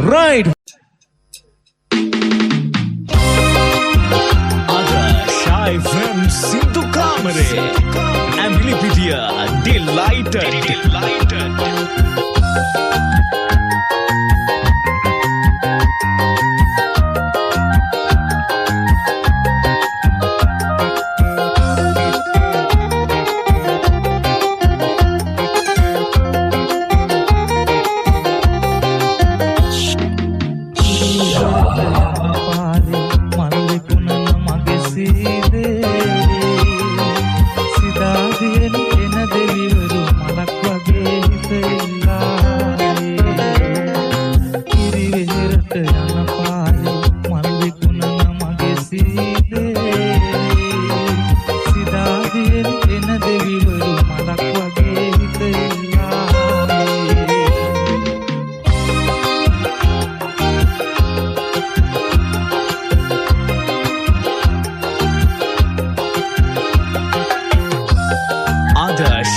right. Shy FM Sindhu Kamare Ambilipedia delighted.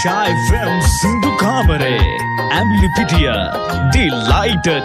Shy FM Sindhu Kamare Ambilipedia delighted.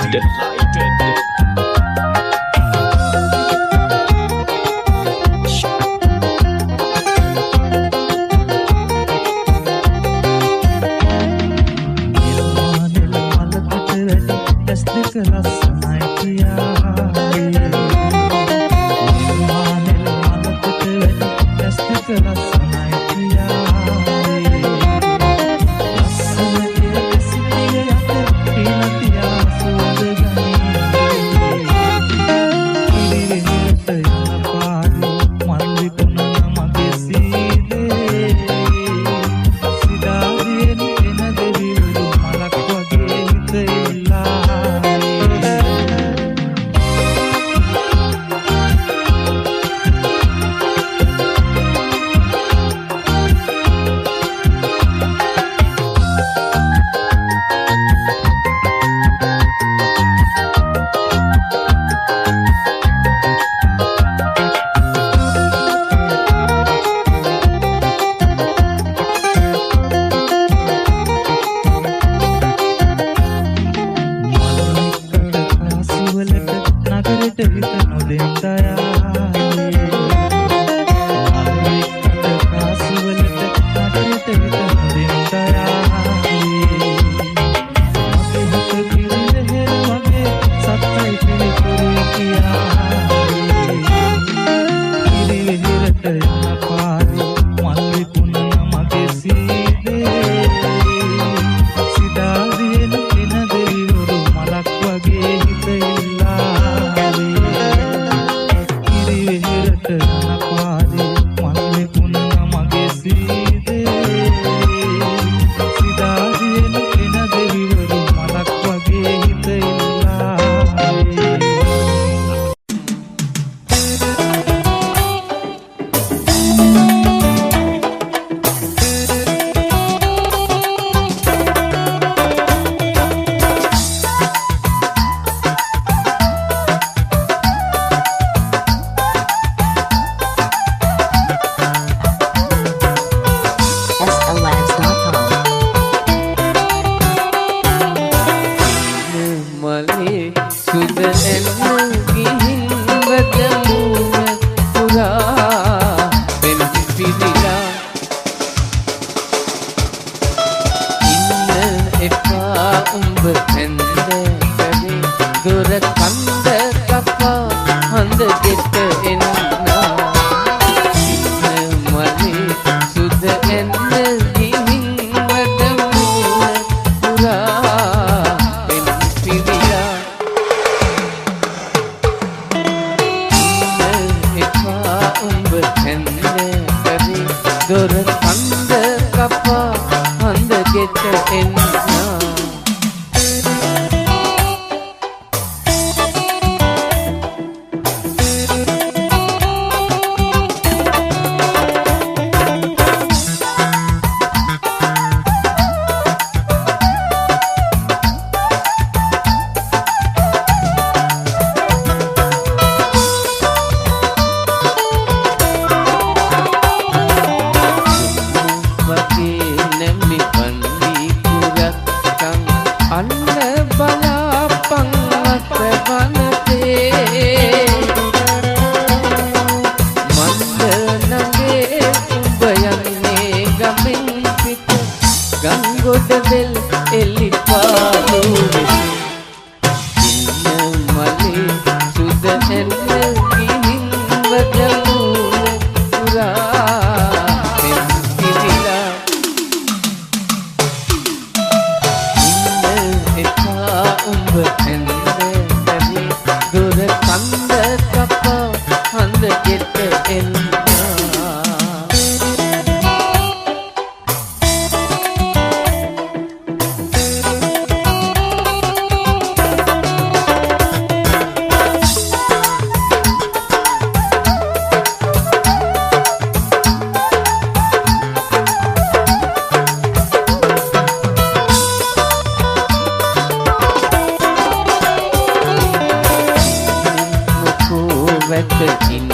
නැත ඉන්න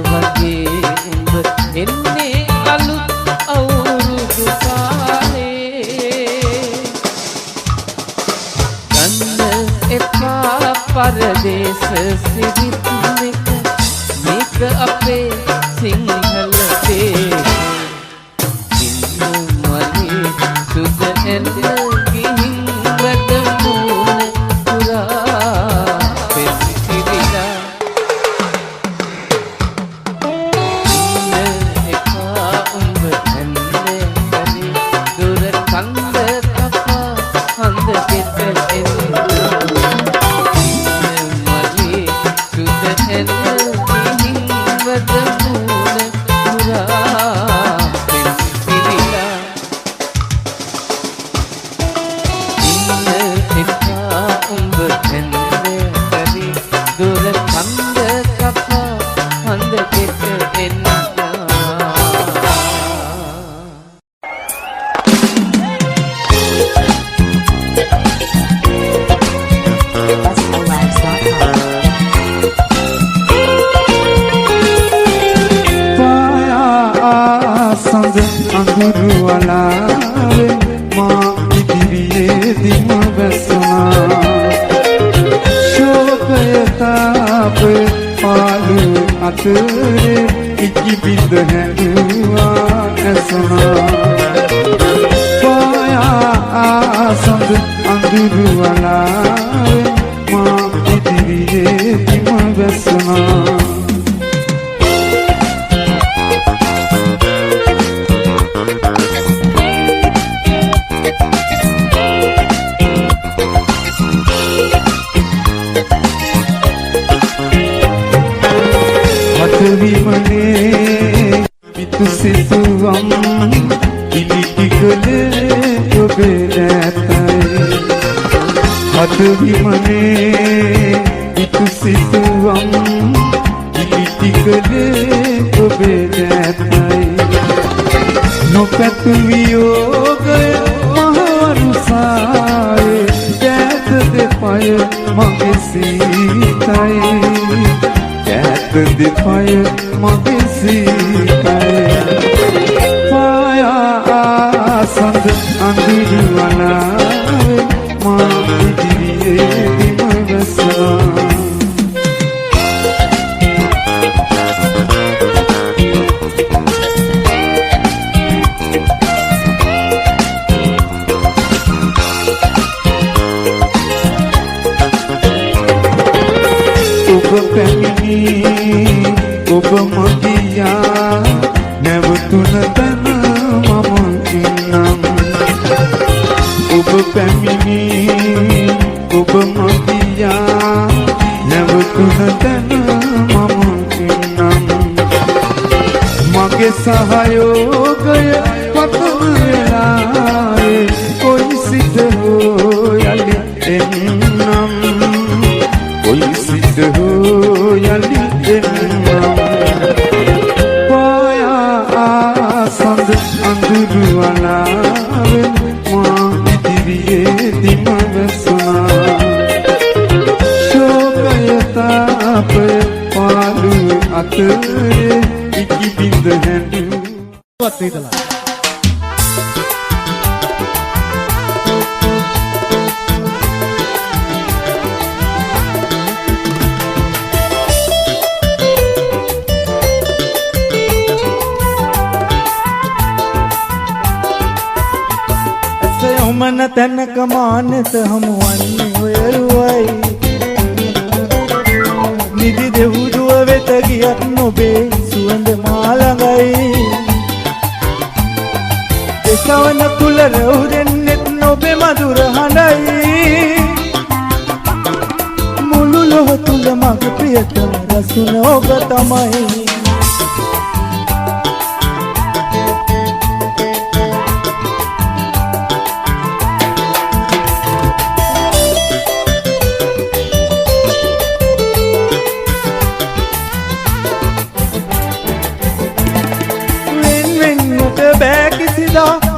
වගේ උඹ එන්නේ අලුත් අවුරුදු කාලේ ගන්න එපා පරදේශ සිරිත් මේක අපේ සිංහල දේශ ඉන්නමලි සුද එන්න ගිහින් වැඩමුණ පුරා පෙසිරිලා ඉන්න එපා උඹ එන්නේ හරි දුර කන්ද කපා හඳ ගෙට එන්න ඉන්නමලි සුද එන්න ගිහින් වැඩමුණ පුරා පෙසිරිලා උඹ එන්නේ හරි දුර කන්ද කපා හඳ ගෙට එන්න සඳ අඳුරු වලාවේ මා ඉදිරියේ දිම වැසුණා ශෝකය තාපය පාළු අතරේ ඉකි බිඳ හැදුවා ඇසුණා පායා සඳ අඳුරු වලාවේ මා ඉදිරියේ දිම වැසුණා විමනේ පිතු සිතුවම් ඉලිටි කළේ ඔබේ නැතයි හත විමනේ පිතු සිතුවම් ඉලිටි කළේ ඔබේ නැතයි නොපැතු වියෝගය මහවරුසායේ දැත දෙපය මගේ සීතයි දෙපය මගේ සීතයි පායා සඳ අඳුරු වලාවේ මා ඉදිරියේ දිම වැසුණා ඔබ පැමිණි ඔබ මගියා නැවතුන තැන මම ඉන්නම් ඔබ පැමිණි ඔබ මගියා නැවතුන තැන මම ඉන්නම් මගේ සහයෝගය පතන වෙලාවේ කොයි සිට හෝ යලි එන්නම් කොයි සිට හෝ යලි එන්නම් පායා සඳ අඳුරු වලාවේ මා ඉදිරියේ දිම වැසුණා ශෝකය තාපය පාළු අතරේ ඉකි බිඳ හැඬු මන තැනක මානෙත හමුවන්නේ ඔයරුවයි නිදි දෙවුදුව වෙත ගියත් නොබේ සුවඳ මාළඟයි දෙසවන තුල රැවුරෙන්නෙත් නොබේ මధుර හඬයි මුළු ලොව තුල මගේ ප්‍රියතම රසුන ඔබ තමයි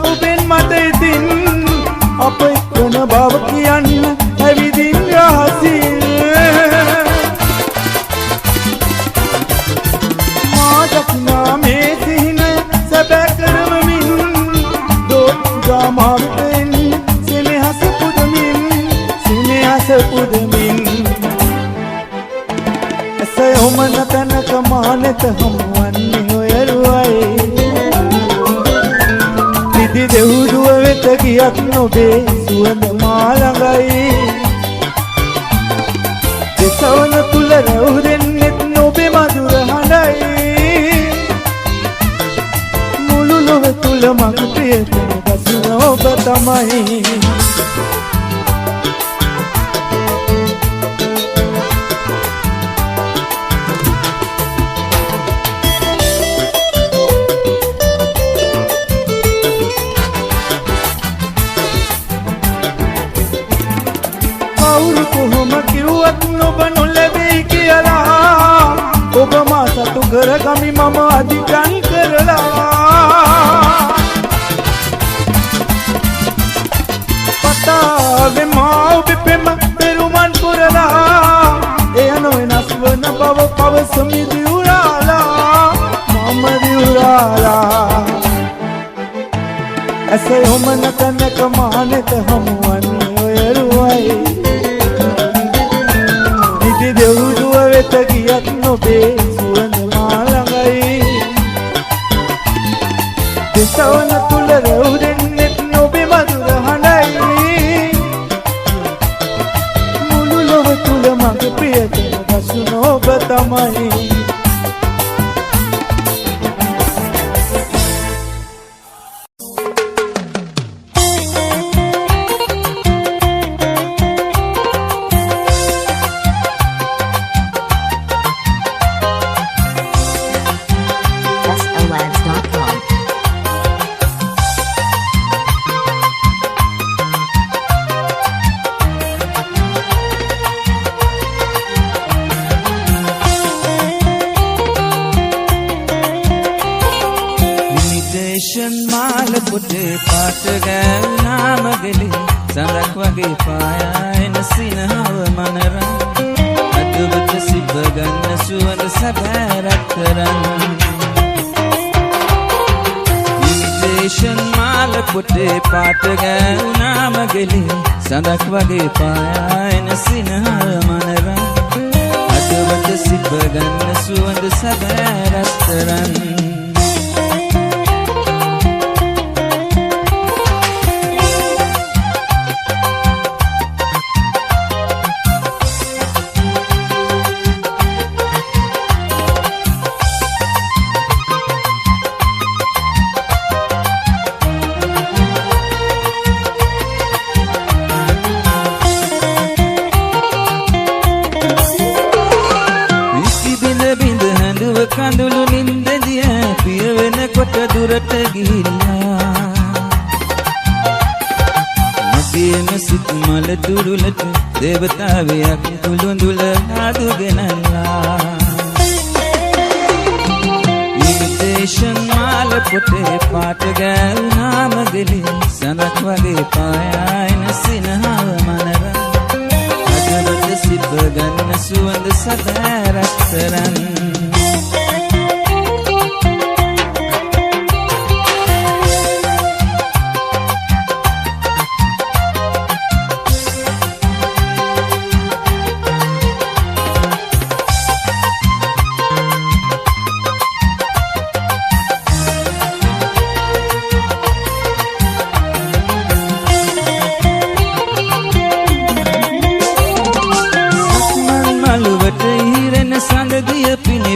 ඔබෙන් මට ඉතින් අප එක්වන බව කියන්න ඇවිදින් රහසින් කරමින් ඇසේ ඔමන තැනක මානෙත හමුවන්නේ ඔයරුවයි නිදි දෙව්දුව වෙත ගියත් නොබේ සුවඳ මා ළඟයි දෙසවන තුල රැවුදෙන්නෙත් නොබේ මధుර හඬයි මුළු ලොව තුල මගේ ප්‍රියතම දසුන ඔබ තමයි ඔබ මා සතු කරගමි මම අධිකන් කරලා පතාවේ මා ඔබ පෙම පෙරුමන් පුරලා එය නොවෙනස් වන බව පවසමි දිවුරාලා මම දිවුරාලා ඇසේ ඔමන තැනක මානෙත හමුවන්නේ ඔයරුවයි නිදි දෙව්දුව වෙත ගියත් නොබේ සුවඳ මා ළඟයි දෙසවන තුල රැවුදෙන්නෙත් නොබේ මధుර හඬයි මුළු ලොව තුල මගේ ප්‍රියතම දසුන ඔබ තමයි සඳක් වගේ පායන සිනහ මනරන් අදවත සිප ගන්න සුවඳ සැබෑ රත්තරන් කඳුළු නින්දදිය පිය වෙනකොට දුරට ගිහිල්ලා මගේම සිත් මල දුරුලට දේවතාවයක් කුළුඳුල හදුගෙනලා ඉමිටේෂන් මාල පොටේ පාට ගෑවුනා මගලි සඳක් වගේ පායන සිනහව මනරන් අදවත සිප ගන්න සුවඳ සැබෑ රත්තරන්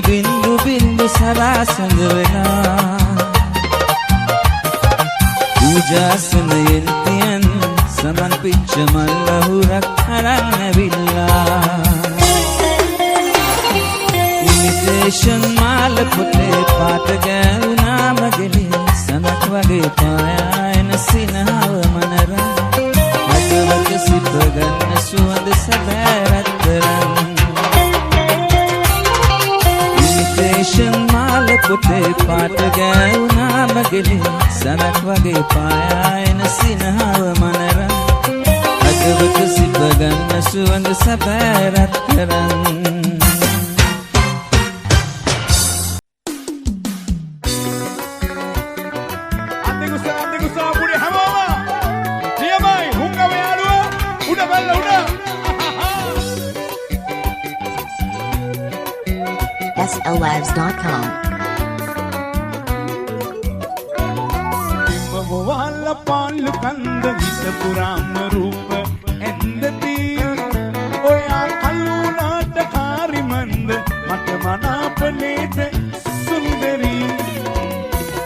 බින්දු බින්දු සරසඳ වෙලා පූජාසනයෙන් තියන් සමන් පිච්ච මල් ලහුරක් අරන් ඇවිල්ලා ඉමිටේෂන් මාල පොටේ පාට ගෑවුනා මගලි සඳක් වගේ පායන සිනහව මනරන් අදවත සිප ගන්න සුවඳ සැබෑ රත්තරන් මාල පොටේ පාට ගෑවුනා මගලි සඳක් වගේ පායන සිනහව මනරන් අදවත සිප ගන්න සුවඳ සැබෑ රත්තරන් උඩ බල්ල උඩ sllives.com. වල පාලු කන්ද හිත පුරාම රූප ඇන්දති ඔයා කල්ුණාට කාරිමන්ද මට මනාප නේද සුන්දරී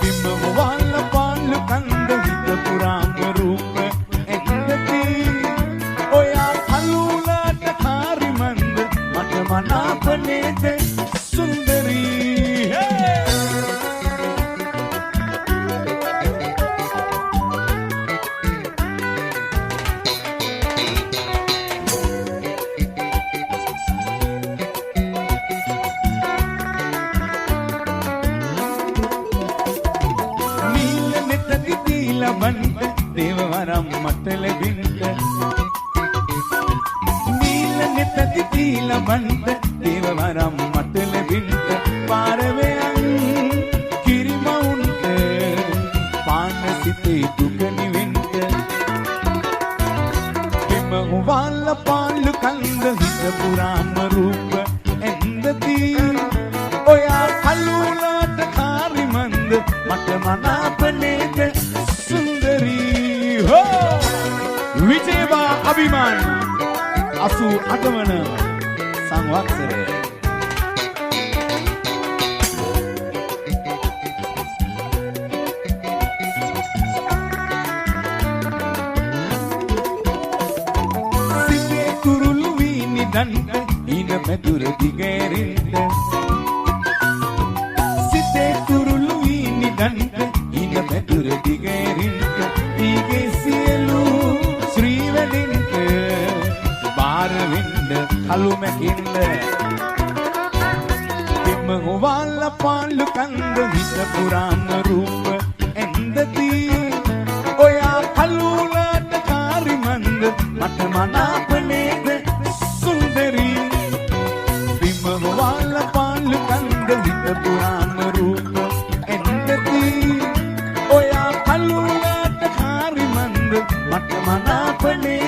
බිම්බ වල පාලු කන්ද හිත පුරාම රූප ඇන්දති ඔයා කල්ුණාට කාරිමන්ද මට මනාප නේද සුන්දරී දේවවරම් මට ලැබින්ද නීල නෙතති තීලබන්ද දේවවරම් මට ලැබින්ද පාරවයන් කිරිමවුන්ට පාන සිතේ දුක නිවෙන්ද එම වල පාලු කන්ද හිත පුරාම රූප ඇන්දති ඔයා කල්ුණාට කාරිමන්ද මට මනාප නේද විජේවා අභිමාන 88 වන සංවත්සරය සිතේ කුරුළු වී නිදන්ද ඉන මැදුර දිගෑරින්ද සිතේ කුරුළු වී නිදන්ද ඉන මැදුර දිගෑරින්ද ඊගේ සියලු ශ්‍රී වෙඩින්ද බාරවින්ද කලු මැකින්ද බිම්ම හොවල්ල පාලු කන්ද හිත පුරාම රූප ඇන්දති ඔයා කලුණාට කාරිමන්ද මට මනාප නේද සුන්දරී බිම්ම හොවල්ල පාලු කන්ද හිත පුරාම රූප ඇන්දති ඔයා කලුණාට කාරිමන්ද මට මනාප නේද